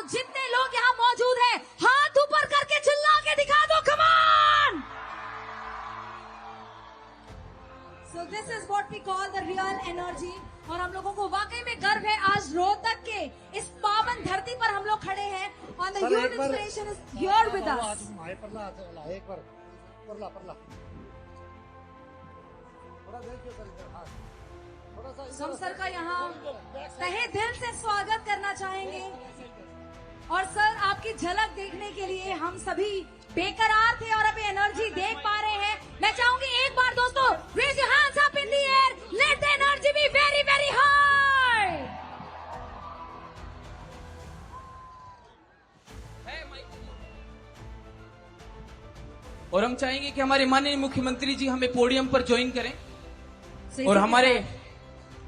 तो जितने लोग यहाँ मौजूद हैं हाथ ऊपर करके चिल्ला के दिखा दो, come on. So this is what we call the real energy. और हम लोगों को वाकई में गर्व है, आज रोहतक के इस पावन धरती पर हम लोग खड़े हैं। और the huge inspiration is here with us. हम सर का यहाँ तहे दिल से स्वागत करना चाहेंगे। और सर, आपकी झलक देखने के लिए हम सभी बेकरार थे और अभी एनर्जी देख पा रहे हैं। मैं चाहूंगी एक बार दोस्तों, raise your hands up in the air, let the energy be very very high. और हम चाहेंगे कि हमारे माननीय मुख्यमंत्री जी हमें पोडियम पर ज्वाइन करें और हमारे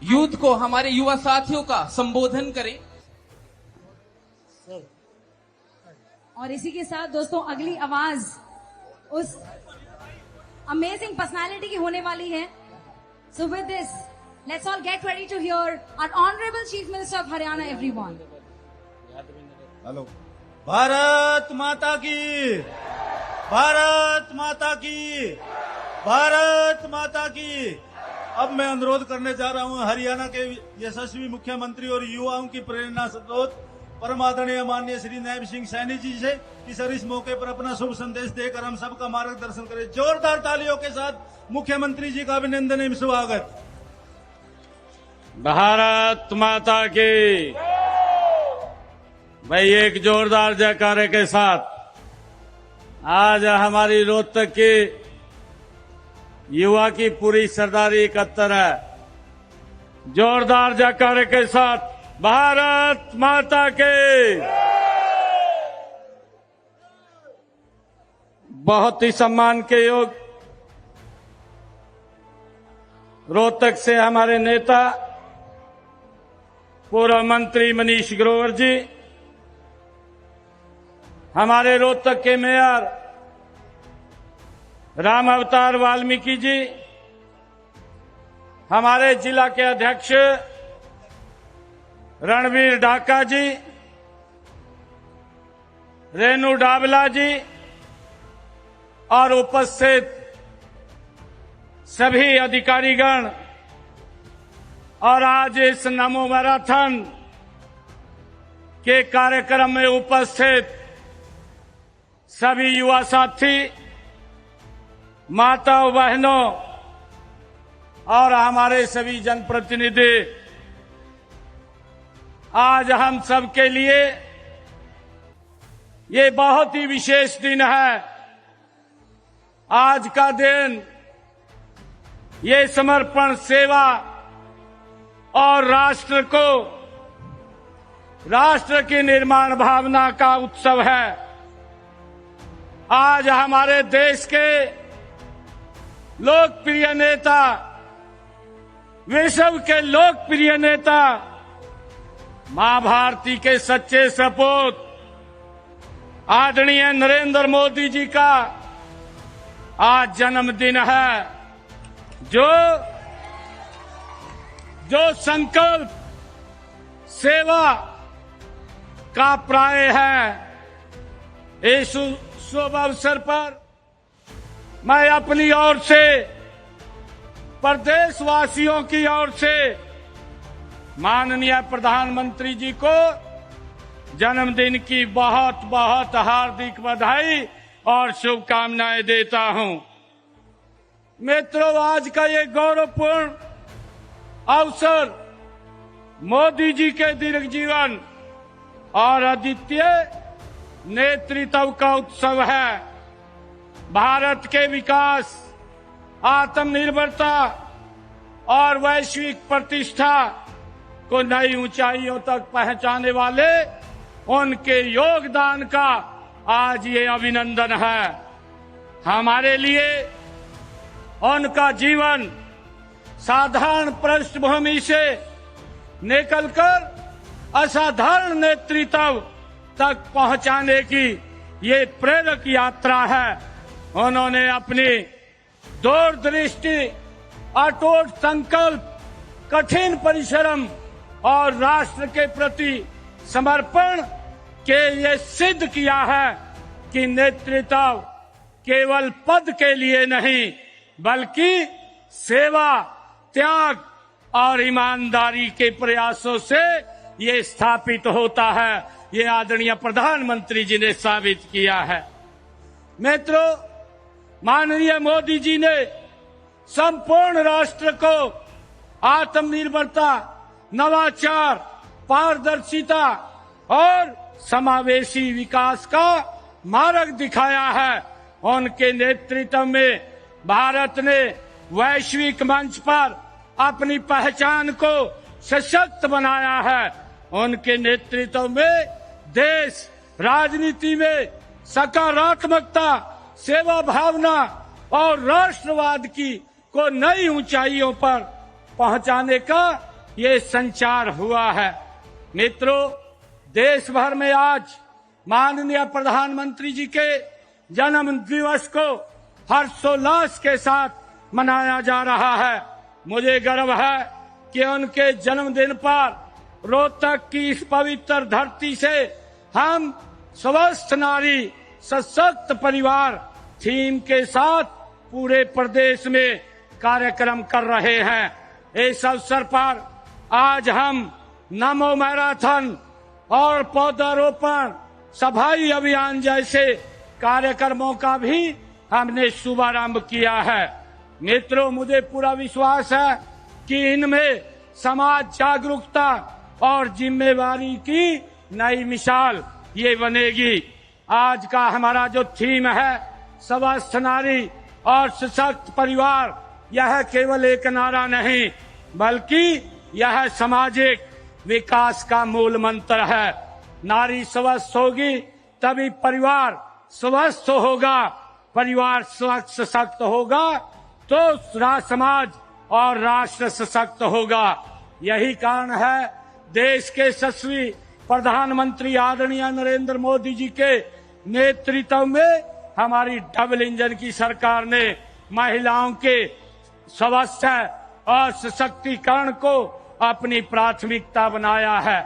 यूथ को, हमारे युवा साथियों का संबोधन करें। और इसी के साथ दोस्तों अगली आवाज उस अमेजिंग पर्सनालिटी की होने वाली है। So with this let's all get ready to hear our honourable chief minister of Haryana everyone. Hello. Bharat माता की, भारत माता की, भारत माता की। अब मैं अनुरोध करने जा रहा हूं हरियाणा के यशस्वी मुख्यमंत्री और युवाओं की प्रेरणा स्रोत परम आदरणीय माननीय श्री नायब सिंह सैनी जी से कि सर इस मौके पर अपना शुभ संदेश देकर हम सबका मार्गदर्शन करें। जोरदार तालियों के साथ मुख्यमंत्री जी का अभिनंदन एवं स्वागत। भारत माता की। भाई एक जोरदार जयकारे के साथ आज हमारी रोहतक की युवा की पूरी सरदारी इकट्ठा है। जोरदार जयकारे के साथ भारत माता के। बहुत ही सम्मान के योग रोहतक से हमारे नेता पूर्व मंत्री मनीष ग्रोवर जी, हमारे रोहतक के मेयर राम अवतार वाल्मीकि जी, हमारे जिला के अध्यक्ष रणवीर ढाका जी, रेनू डाबला जी और उपस्थित सभी अधिकारीगण और आज इस नमो मैराथन के कार्यक्रम में उपस्थित सभी युवा साथी, माताओं बहनों और हमारे सभी जनप्रतिनिधि, आज हम सबके लिए ये बहुत ही विशेष दिन है। आज का दिन ये समर्पण, सेवा और राष्ट्र की निर्माण भावना का उत्सव है। आज हमारे देश के लोकप्रिय नेता, विश्व के लोकप्रिय नेता, मां भारती के सच्चे सपूत आदरणीय नरेंद्र मोदी जी का आज जन्मदिन है। जो संकल्प सेवा का प्राय है, इस शुभ अवसर पर मैं अपनी ओर से, प्रदेशवासियों की ओर से माननीय प्रधानमंत्री जी को जन्मदिन की बहुत बहुत हार्दिक बधाई और शुभकामनाएं देता हूं। मित्रों, आज का ये गौरवपूर्ण अवसर मोदी जी के दीर्घ जीवन और अद्वितीय नेतृत्व का उत्सव है। भारत के विकास, आत्मनिर्भरता और वैश्विक प्रतिष्ठा को नई ऊंचाइयों तक पहुंचाने वाले उनके योगदान का आज ये अभिनंदन है। हमारे लिए उनका जीवन साधारण पृष्ठभूमि से निकलकर असाधारण नेतृत्व तक पहुंचाने की ये प्रेरक यात्रा है। उन्होंने अपनी दूरदृष्टि, अटूट संकल्प, कठिन परिश्रम और राष्ट्र के प्रति समर्पण कि ये सिद्ध किया है कि नेतृत्व केवल पद के लिए नहीं बल्कि सेवा, त्याग और ईमानदारी के प्रयासों से ये स्थापित होता है। ये आदरणीय प्रधानमंत्री जी ने साबित किया है। मित्रों, माननीय मोदी जी ने संपूर्ण राष्ट्र को आत्मनिर्भरता, नवाचार, पारदर्शिता और समावेशी विकास का मार्ग दिखाया है। उनके नेतृत्व में भारत ने वैश्विक मंच पर अपनी पहचान को सशक्त बनाया है। उनके नेतृत्व में देश राजनीति में सकारात्मकता, सेवा भावना और राष्ट्रवाद को नई ऊंचाइयों पर पहुंचाने का ये संचार हुआ है। मित्रों, देश भर में आज माननीय प्रधानमंत्री जी के जन्म दिवस को हर्षोल्लास के साथ मनाया जा रहा है। मुझे गर्व है कि उनके जन्मदिन पर रोहतक की इस पवित्र धरती से हम स्वस्थ नारी सशक्त परिवार थीम के साथ पूरे प्रदेश में कार्यक्रम कर रहे हैं। इस अवसर पर आज हम नमो मैराथन और पौधारोपण, सफाई अभियान जैसे कार्यक्रमों का भी हमने शुभारंभ किया है। मित्रों, मुझे पूरा विश्वास है कि इनमें समाज जागरूकता और जिम्मेवारी की नई मिसाल ये बनेगी। आज का हमारा जो थीम है स्वस्थ नारी और सशक्त परिवार, यह केवल एक नारा नहीं बल्कि यह सामाजिक विकास का मूल मंत्र है। नारी स्वस्थ होगी तभी परिवार स्वस्थ होगा, परिवार सशक्त होगा तो समाज और राष्ट्र सशक्त होगा। यही कारण है देश के यशस्वी प्रधानमंत्री आदरणीय नरेंद्र मोदी जी के नेतृत्व में हमारी डबल इंजन की सरकार ने महिलाओं के स्वास्थ्य और सशक्तिकरण को अपनी प्राथमिकता बनाया है।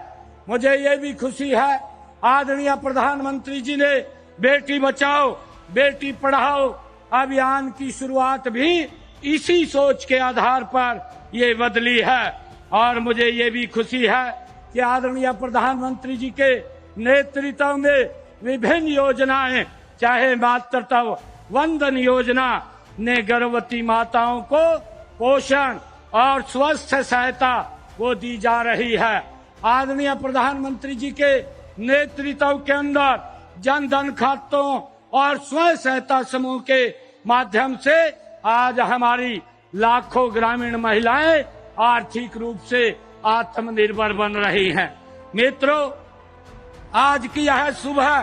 मुझे ये भी खुशी है आदरणीय प्रधानमंत्री जी ने बेटी बचाओ बेटी पढ़ाओ अभियान की शुरुआत भी इसी सोच के आधार पर ये बदली है। और मुझे ये भी खुशी है कि आदरणीय प्रधानमंत्री जी के नेतृत्व में विभिन्न योजनाएं, चाहे मातृत्व वंदन योजना ने गर्भवती माताओं को पोषण और स्वास्थ्य सहायता वो दी जा रही है। आदरणीय प्रधानमंत्री जी के नेतृत्व के अंदर जन धन खातों और स्वयं सहायता समूह के माध्यम से आज हमारी लाखों ग्रामीण महिलाएं आर्थिक रूप से आत्मनिर्भर बन रही हैं। मित्रों, आज की यह सुबह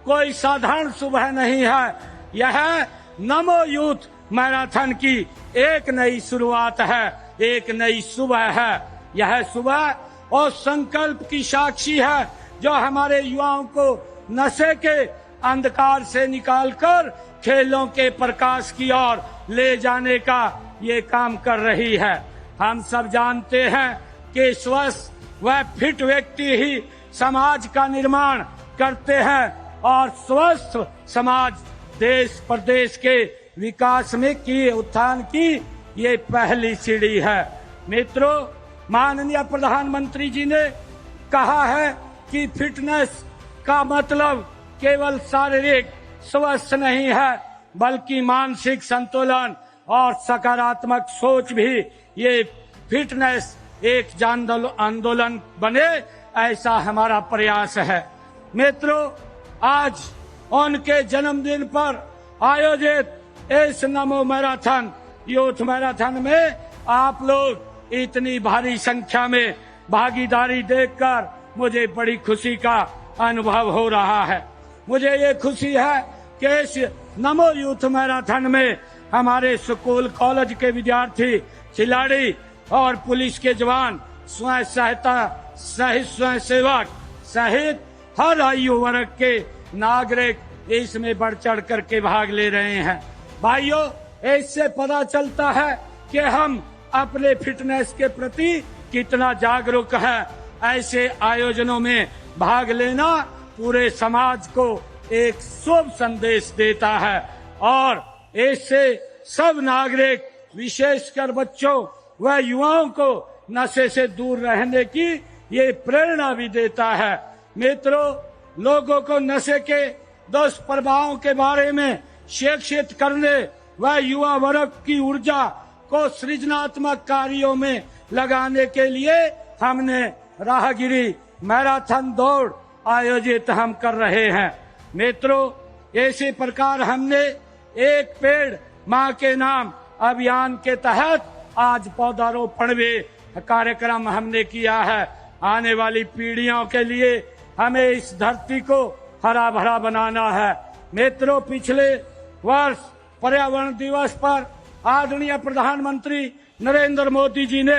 कोई साधारण सुबह नहीं है, यह नमो यूथ मैराथन की एक नई शुरुआत है, एक नई सुबह है। यह सुबह उस संकल्प की साक्षी है जो हमारे युवाओं को नशे के अंधकार से निकालकर खेलों के प्रकाश की ओर ले जाने का ये काम कर रही है। हम सब जानते हैं कि स्वस्थ व फिट व्यक्ति ही समाज का निर्माण करते हैं और स्वस्थ समाज देश प्रदेश के विकास में की उत्थान की ये पहली सीढ़ी है। मित्रों, माननीय प्रधानमंत्री जी ने कहा है कि फिटनेस का मतलब केवल शारीरिक स्वस्थ नहीं है बल्कि मानसिक संतुलन और सकारात्मक सोच भी। ये फिटनेस एक जन आंदोलन बने, ऐसा हमारा प्रयास है। मित्रों, आज उनके जन्मदिन पर आयोजित इस नमो मैराथन यूथ मैराथन में आप लोग इतनी भारी संख्या में भागीदारी देखकर मुझे बड़ी खुशी का अनुभव हो रहा है। मुझे ये खुशी है कि इस नमो यूथ मैराथन में हमारे स्कूल कॉलेज के विद्यार्थी, खिलाड़ी और पुलिस के जवान, स्वयं सहायता सहित स्वयं सेवक सहित हर आयु वर्ग के नागरिक इसमें बढ़ चढ़ करके भाग ले रहे हैं। भाइयों, इससे पता चलता है कि हम अपने फिटनेस के प्रति कितना जागरूक है। ऐसे आयोजनों में भाग लेना पूरे समाज को एक शुभ संदेश देता है और इससे सब नागरिक विशेषकर बच्चों व युवाओं को नशे से दूर रहने की ये प्रेरणा भी देता है। मित्रों, लोगों को नशे के दुष्प्रभावों के बारे में शिक्षित करने व युवा वर्ग की ऊर्जा को सृजनात्मक कार्यों में लगाने के लिए हमने राहगिरी मैराथन दौड़ आयोजित हम कर रहे हैं। मित्रों, इसी प्रकार हमने एक पेड़ माँ के नाम अभियान के तहत आज पौधारोपण भी कार्यक्रम हमने किया है। आने वाली पीढ़ियों के लिए हमें इस धरती को हरा भरा बनाना है। मित्रों, पिछले वर्ष पर्यावरण दिवस पर आदरणीय प्रधानमंत्री नरेंद्र मोदी जी ने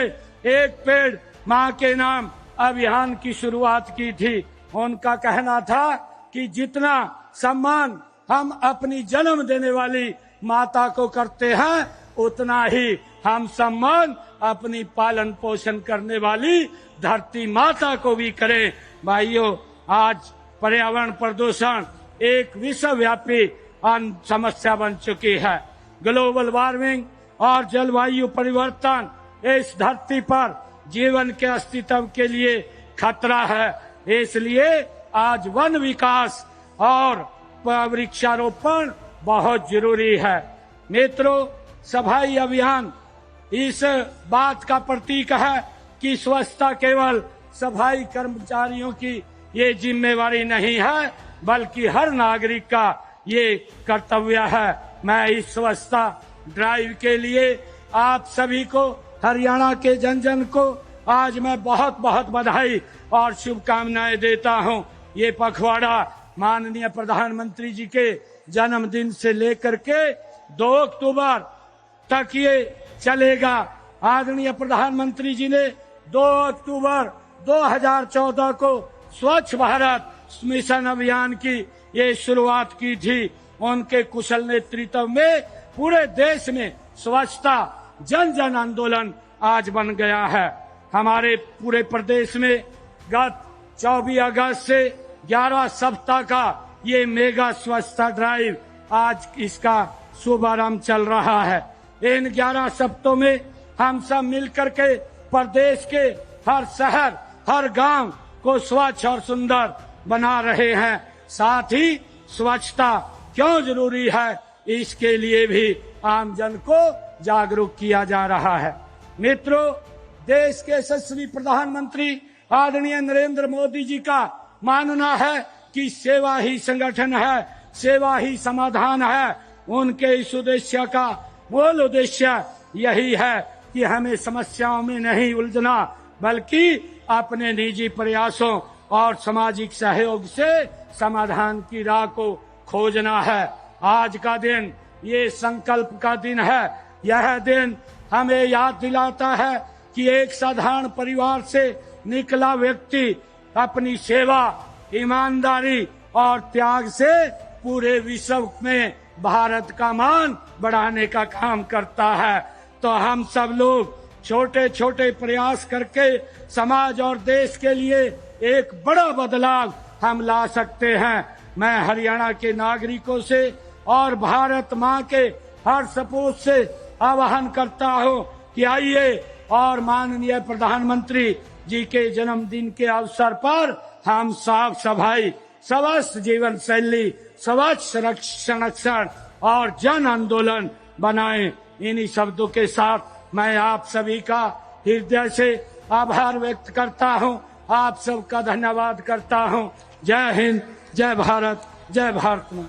एक पेड़ माँ के नाम अभियान की शुरुआत की थी। उनका कहना था कि जितना सम्मान हम अपनी जन्म देने वाली माता को करते हैं, उतना ही हम सम्मान अपनी पालन पोषण करने वाली धरती माता को भी करें। भाइयों, आज पर्यावरण प्रदूषण एक विश्वव्यापी समस्या बन चुकी है। ग्लोबल वार्मिंग और जलवायु परिवर्तन इस धरती पर जीवन के अस्तित्व के लिए खतरा है। इसलिए आज वन विकास और वृक्षारोपण बहुत जरूरी है। मित्रों, सफाई अभियान इस बात का प्रतीक है कि स्वच्छता केवल सफाई कर्मचारियों की ये जिम्मेवारी नहीं है, बल्कि हर नागरिक का ये कर्तव्य है। मैं इस स्वच्छता ड्राइव के लिए आप सभी को, हरियाणा के जन जन को आज मैं बहुत बहुत बधाई और शुभकामनाएं देता हूं। ये पखवाड़ा माननीय प्रधानमंत्री जी के जन्मदिन से लेकर के 2 अक्टूबर तक ये चलेगा। आदरणीय प्रधानमंत्री जी ने 2 अक्टूबर 2014 को स्वच्छ भारत मिशन अभियान की ये शुरुआत की थी। उनके कुशल नेतृत्व में पूरे देश में स्वच्छता जन जन आंदोलन आज बन गया है। हमारे पूरे प्रदेश में गत 24 अगस्त से 11 सप्ताह का ये मेगा स्वच्छता ड्राइव आज इसका शुभारंभ चल रहा है। इन 11 सप्ताहों में हम सब मिलकर के प्रदेश के हर शहर, हर गांव को स्वच्छ और सुंदर बना रहे हैं। साथ ही स्वच्छता क्यों जरूरी है, इसके लिए भी आम जन को जागरूक किया जा रहा है। मित्रों, देश के यशस्वी प्रधानमंत्री आदरणीय नरेंद्र मोदी जी का मानना है कि सेवा ही संगठन है, सेवा ही समाधान है। उनके इस उद्देश्य का मूल उद्देश्य यही है कि हमें समस्याओं में नहीं उलझना, बल्कि अपने निजी प्रयासों और सामाजिक सहयोग से समाधान की राह को खोजना है। आज का दिन ये संकल्प का दिन है। यह दिन हमें याद दिलाता है कि एक साधारण परिवार से निकला व्यक्ति अपनी सेवा, ईमानदारी और त्याग से पूरे विश्व में भारत का मान बढ़ाने का काम करता है। तो हम सब लोग छोटे छोटे प्रयास करके समाज और देश के लिए एक बड़ा बदलाव हम ला सकते हैं। मैं हरियाणा के नागरिकों से और भारत माँ के हर सपूत से आह्वान करता हूँ कि आइए और माननीय प्रधानमंत्री जी के जन्मदिन के अवसर पर हम साफ सफाई, स्वस्थ जीवन शैली, स्वच्छ संरक्षण और जन आंदोलन बनाएं। इन्हीं शब्दों के साथ मैं आप सभी का हृदय से आभार व्यक्त करता हूं, आप सबका धन्यवाद करता हूं। जय हिंद, जय भारत, जय भारत मां।